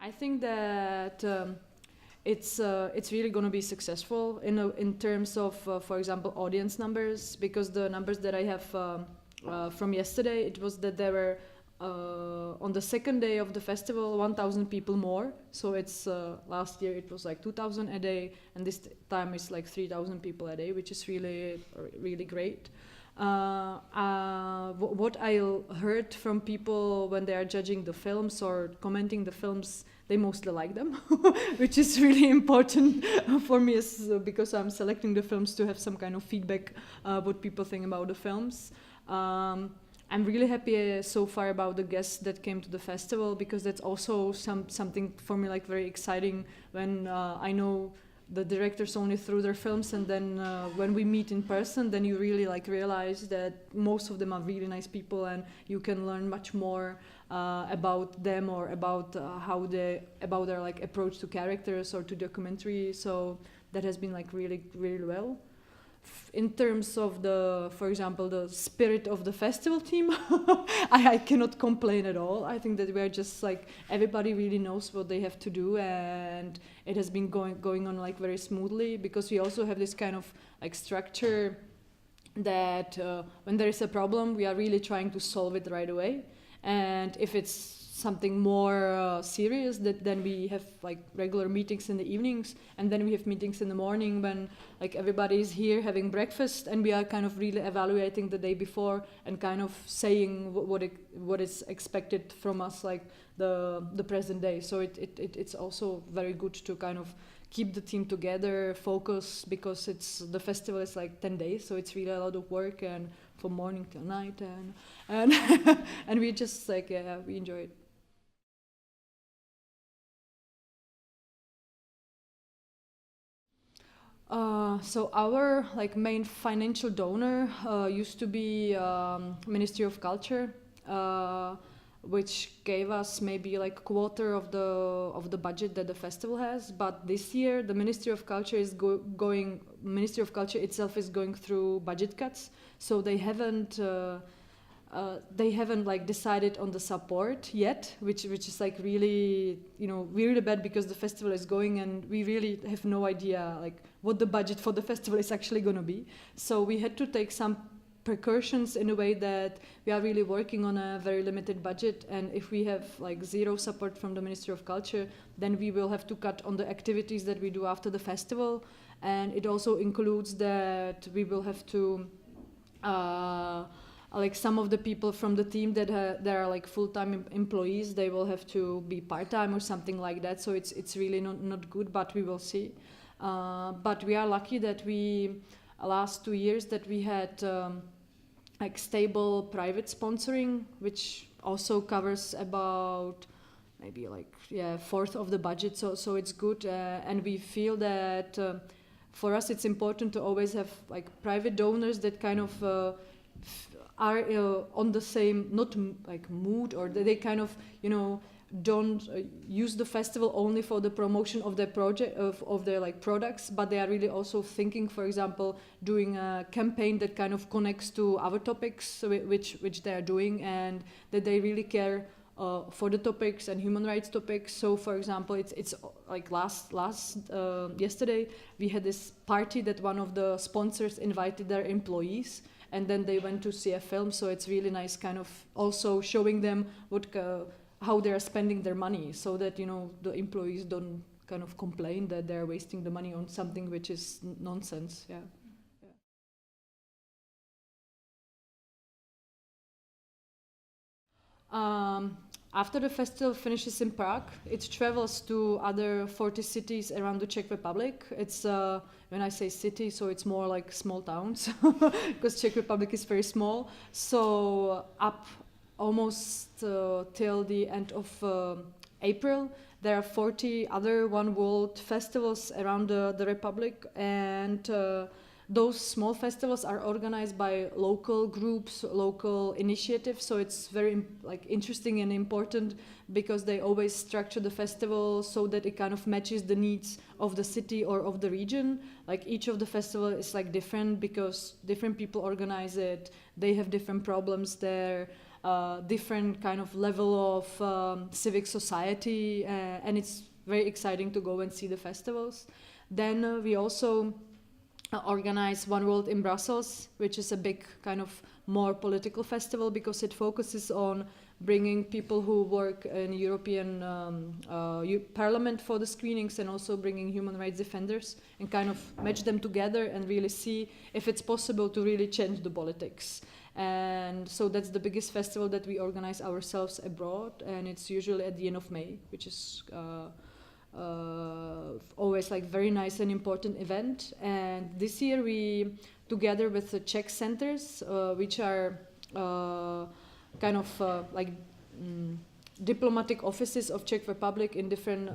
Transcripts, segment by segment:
I think that it's really going to be successful in terms of, for example, audience numbers, because the numbers that I have from yesterday, it was that there were on the second day of the festival 1,000 people more. So it's last year it was like 2,000 a day, and this time it's like 3,000 people a day, which is really really great. What I heard from people when they are judging the films or commenting the films, they mostly like them, which is really important for me, because I'm selecting the films to have some kind of feedback what people think about the films. I'm really happy so far about the guests that came to the festival, because that's also something for me like very exciting when I know the directors only through their films, and then when we meet in person, then you really like realize that most of them are really nice people, and you can learn much more about them, or about about their like approach to characters or to documentary. So that has been like really really well. In terms of for example, the spirit of the festival team, I cannot complain at all. I think that we're just like, everybody really knows what they have to do, and it has been going on like very smoothly, because we also have this kind of like structure that when there is a problem, we are really trying to solve it right away. And if it's something more serious, then we have like regular meetings in the evenings, and then we have meetings in the morning when like everybody is here having breakfast, and we are kind of really evaluating the day before and kind of saying what is expected from us, like the present day. So it's also very good to kind of keep the team together, focus, because the festival is like 10 days, so it's really a lot of work, and from morning till night, and and we just like, yeah, we enjoy it. So our like main financial donor used to be Ministry of Culture, which gave us maybe like a quarter of the budget that the festival has. But this year, the Ministry of Culture is Ministry of Culture itself is going through budget cuts. So they haven't like decided on the support yet, which is like really, really bad, because the festival is going and we really have no idea like what the budget for the festival is actually going to be. So we had to take some precautions in a way that we are really working on a very limited budget, and if we have like zero support from the Ministry of Culture, then we will have to cut on the activities that we do after the festival. And it also includes that we will have to like some of the people from the team that are like full-time employees, they will have to be part-time or something like that. So it's really not good, but we will see. But we are lucky that last 2 years that we had like stable private sponsoring, which also covers about maybe like fourth of the budget. So it's good, and we feel that for us it's important to always have like private donors that kind of are on the same not like mood, or they kind of don't use the festival only for the promotion of their project of their like products, but they are really also thinking, for example, doing a campaign that kind of connects to other topics which they are doing, and that they really care for the topics and human rights topics. So for example, it's like last yesterday we had this party that one of the sponsors invited their employees, and then they went to see a film. So it's really nice, kind of also showing them how they are spending their money, so that the employees don't kind of complain that they're wasting the money on something which is nonsense. Yeah. After the festival finishes in Prague, it travels to other 40 cities around the Czech Republic. It's when I say city, so it's more like small towns, because Czech Republic is very small. So up almost till the end of April, there are 40 other One World festivals around the Republic, and those small festivals are organized by local groups, local initiatives. So it's very interesting and important, because they always structure the festival so that it kind of matches the needs of the city or of the region. Like each of the festival is like different, because different people organize it. They have different problems there. different kind of level of civic society, and it's very exciting to go and see the festivals. Then we also organize One World in Brussels, which is a big kind of more political festival because it focuses on bringing people who work in European Parliament for the screenings, and also bringing human rights defenders and kind of match them together and really see if it's possible to really change the politics. And so that's the biggest festival that we organize ourselves abroad, and it's usually at the end of May, which is always like very nice and important event. And this year we, together with the Czech centers, which are kind of like diplomatic offices of Czech Republic in different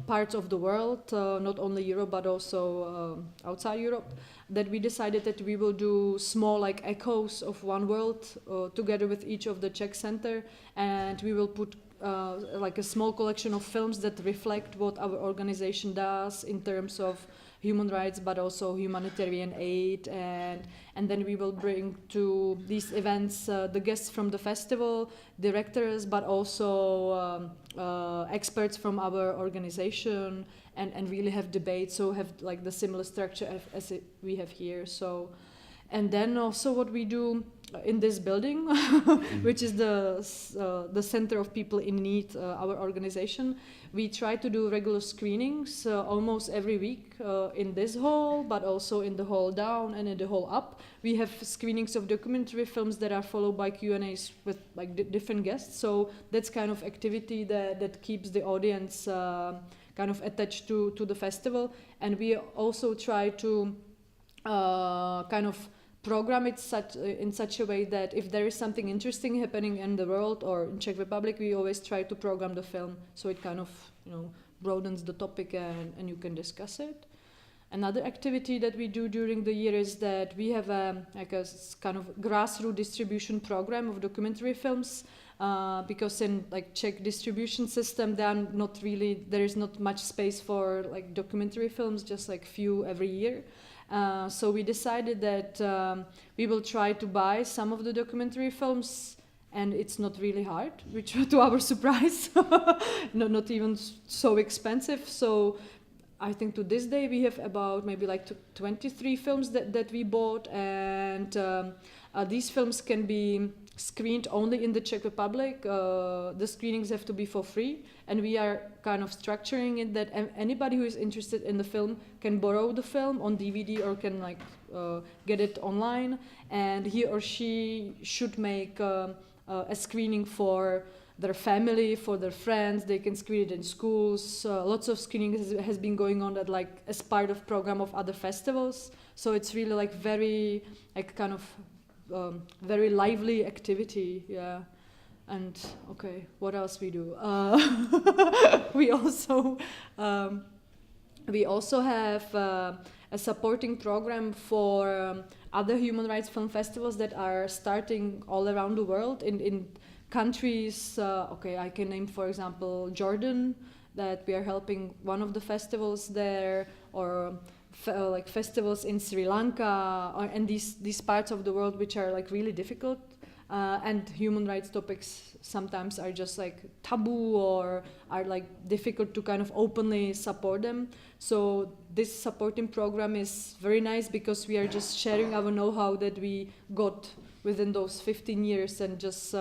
parts of the world, not only Europe but also outside Europe, that we decided that we will do small like echoes of One World together with each of the Czech center, and we will put like a small collection of films that reflect what our organization does in terms of human rights but also humanitarian aid, and then we will bring to these events the guests from the festival, directors, but also experts from our organization, and really have debates, so have like the similar structure as we have here. So, and then also what we do in this building, which is the center of people in need, our organization, we try to do regular screenings almost every week in this hall, but also in the hall down and in the hall up. We have screenings of documentary films that are followed by Q&As with like different guests. So that's kind of activity that keeps the audience kind of attached to the festival. And we also try to kind of program it in such a way that if there is something interesting happening in the world or in Czech Republic, we always try to program the film, so it kind of, you know, broadens the topic and you can discuss it. Another activity that we do during the year is that we have like a kind of grassroots distribution program of documentary films, because in like Czech distribution system there is not much space for like documentary films, just like few every year. So we decided that we will try to buy some of the documentary films, and it's not really hard, which to our surprise, not even so expensive. So I think to this day we have about maybe like 23 films that we bought, and these films can be screened only in the Czech Republic. The screenings have to be for free, and we are kind of structuring it that anybody who is interested in the film can borrow the film on DVD or can like get it online, and he or she should make a screening for their family, for their friends. They can screen it in schools. Lots of screening has been going on that like as part of program of other festivals. So it's really like very like kind of very lively activity, yeah. And okay, what else we do? We also have a supporting program for other human rights film festivals that are starting all around the world in countries. Okay, I can name, for example, Jordan, that we are helping one of the festivals there, or like festivals in Sri Lanka, and these parts of the world which are like really difficult, and human rights topics sometimes are just like taboo or are like difficult to kind of openly support them. So this supporting program is very nice because we are just sharing our know-how that we got within those 15 years and just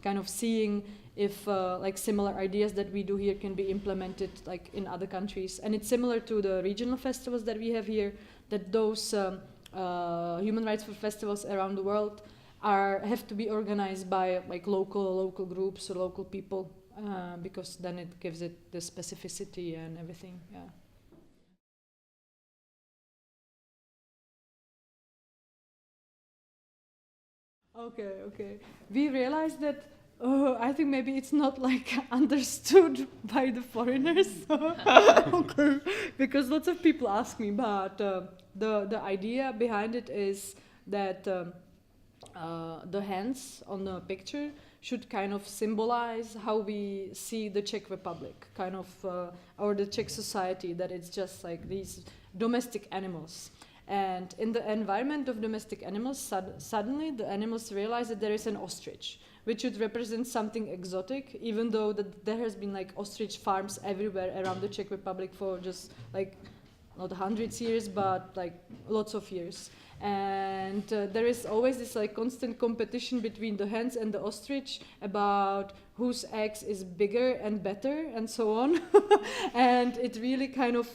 kind of seeing if like similar ideas that we do here can be implemented like in other countries. And it's similar to the regional festivals that we have here, that those human rights festivals around the world have to be organized by like local groups or local people, because then it gives it the specificity and everything, yeah. Okay. We realized that I think maybe it's not like understood by the foreigners. Okay. Because lots of people ask me, but the idea behind it is that the hands on the picture should kind of symbolize how we see the Czech Republic, kind of, or the Czech society, that it's just like these domestic animals. And in the environment of domestic animals, suddenly the animals realize that there is an ostrich, which would represent something exotic, even though there has been like ostrich farms everywhere around the Czech Republic for just like not hundreds years, but like lots of years. And there is always this like constant competition between the hens and the ostrich about whose eggs is bigger and better and so on. And it really kind of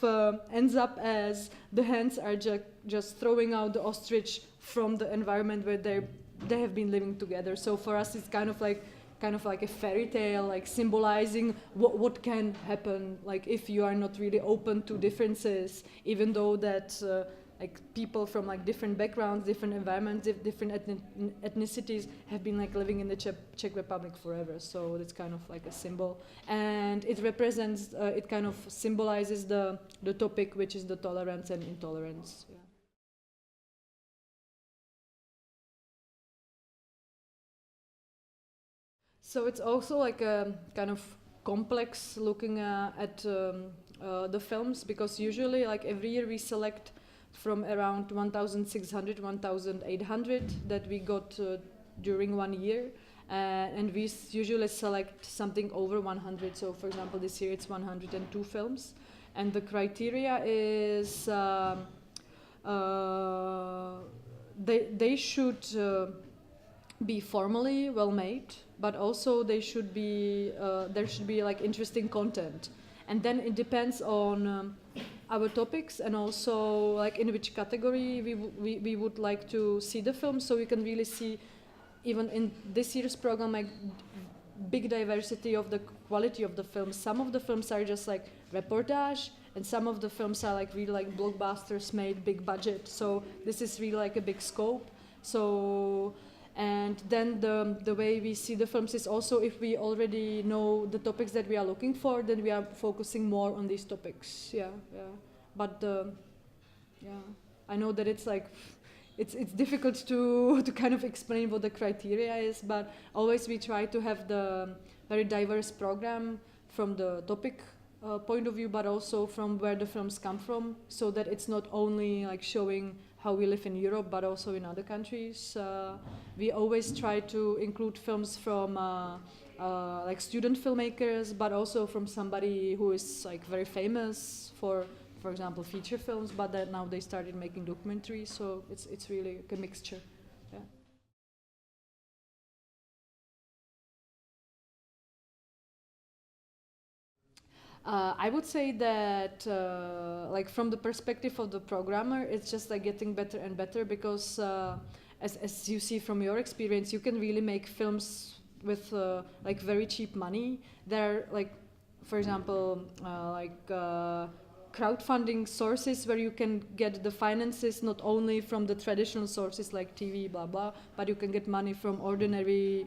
ends up as the hens are just throwing out the ostrich from the environment where they have been living together. So for us it's kind of like a fairy tale, like symbolizing what can happen, like if you are not really open to differences, even though that like people from like different backgrounds, different environments, different ethnicities have been like living in the Czech Republic forever. So it's kind of like a symbol, and it represents, it kind of symbolizes the topic, which is the tolerance and intolerance. Yeah. So it's also like a kind of complex looking at the films, because usually like every year we select from around 1,600, 1,800 that we got during 1 year, and we usually select something over 100. So for example this year it's 102 films, and the criteria is they should be formally well made, but also they should be there should be like interesting content, and then it depends on our topics and also like in which category we would like to see the film. So you can really see even in this year's program like big diversity of the quality of the films. Some of the films are just like reportage, and some of the films are like really like blockbusters made big budget. So this is really like a big scope. So and then the way we see the films is also, if we already know the topics that we are looking for, then we are focusing more on these topics. Yeah, yeah. But yeah, I know that it's like it's difficult to kind of explain what the criteria is, but always we try to have the very diverse program from the topic point of view, but also from where the films come from, so that it's not only like showing how we live in Europe, but also in other countries. We always try to include films from like student filmmakers, but also from somebody who is like very famous for example, feature films, but that now they started making documentaries. So it's really like a mixture. Yeah. I would say that, like from the perspective of the programmer, it's just like getting better and better, because as you see from your experience, you can really make films with like very cheap money. There are like, for example, crowdfunding sources where you can get the finances not only from the traditional sources like TV, blah blah, but you can get money from ordinary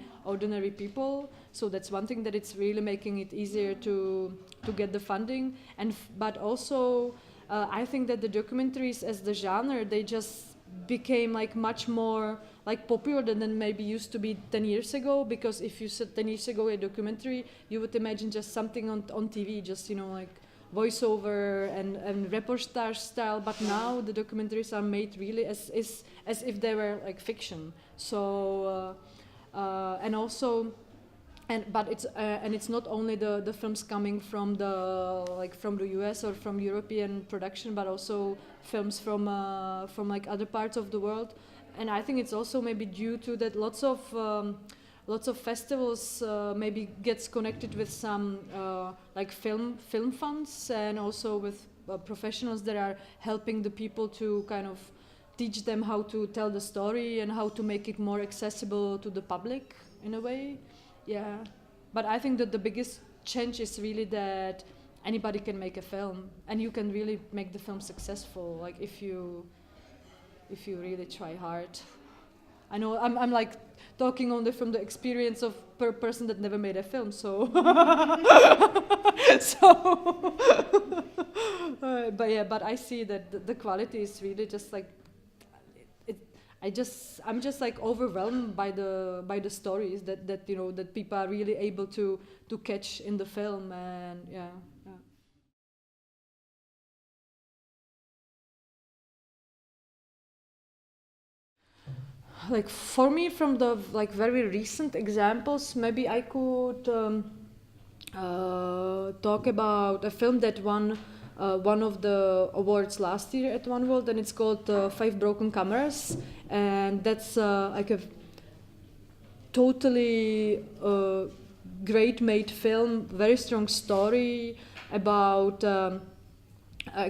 people. So that's one thing, that it's really making it easier to get the funding. And but also I think that the documentaries as the genre, they just became like much more like popular than maybe used to be 10 years ago. Because if you said 10 years ago a documentary, you would imagine just something on TV, just like voiceover and reportage style. But now the documentaries are made really as if they were like fiction. So and also but it's not only the films coming from the US or from European production, but also films from like other parts of the world. And I think it's also maybe due to that lots of festivals maybe gets connected with some like film funds, and also with professionals that are helping the people to kind of teach them how to tell the story and how to make it more accessible to the public in a way. Yeah, but I think that the biggest change is really that anybody can make a film, and you can really make the film successful, like if you really try hard. I know I'm like talking only from the experience of per person that never made a film, so so but yeah, but I see that the quality is really just like I'm just like overwhelmed by the stories that that people are really able to catch in the film. And yeah. like for me, from the like very recent examples, maybe I could talk about a film that won one of the awards last year at One World, and it's called Five Broken Cameras, and that's like a totally great made film, very strong story about a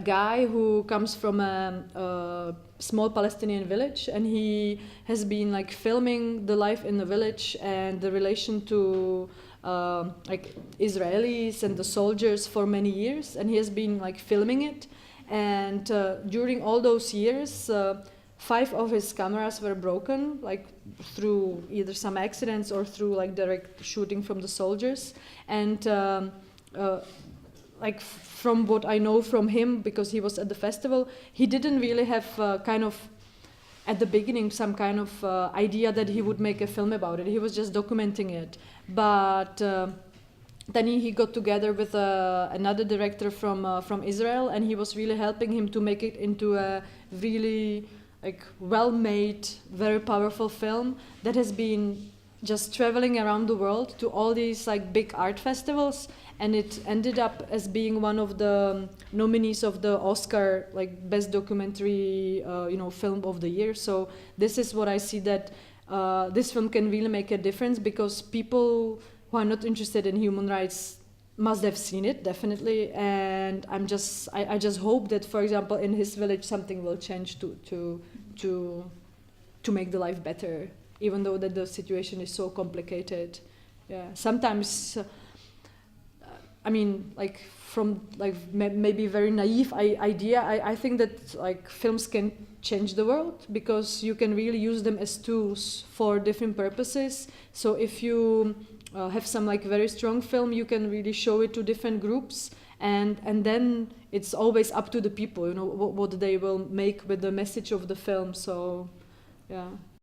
guy who comes from a small Palestinian village, and he has been like filming the life in the village and the relation to like Israelis and the soldiers for many years, and he has been like filming it, and during all those years 5 of his cameras were broken, like through either some accidents or through like direct shooting from the soldiers. And like from what I know from him, because he was at the festival, he didn't really have kind of at the beginning some kind of idea that he would make a film about it. He was just documenting it. But then he got together with another director from Israel, and he was really helping him to make it into a really like well-made, very powerful film that has been just traveling around the world to all these like big art festivals, and it ended up as being one of the nominees of the Oscar like best documentary film of the year. So this is what I see, that this film can really make a difference, because people who are not interested in human rights must have seen it, definitely. And I just hope that, for example, in his village something will change to make the life better, even though that the situation is so complicated. Yeah, sometimes I mean, like from like maybe very naive idea, I think that like films can change the world, because you can really use them as tools for different purposes. So if you have some like very strong film, you can really show it to different groups, and then it's always up to the people, what they will make with the message of the film. So yeah.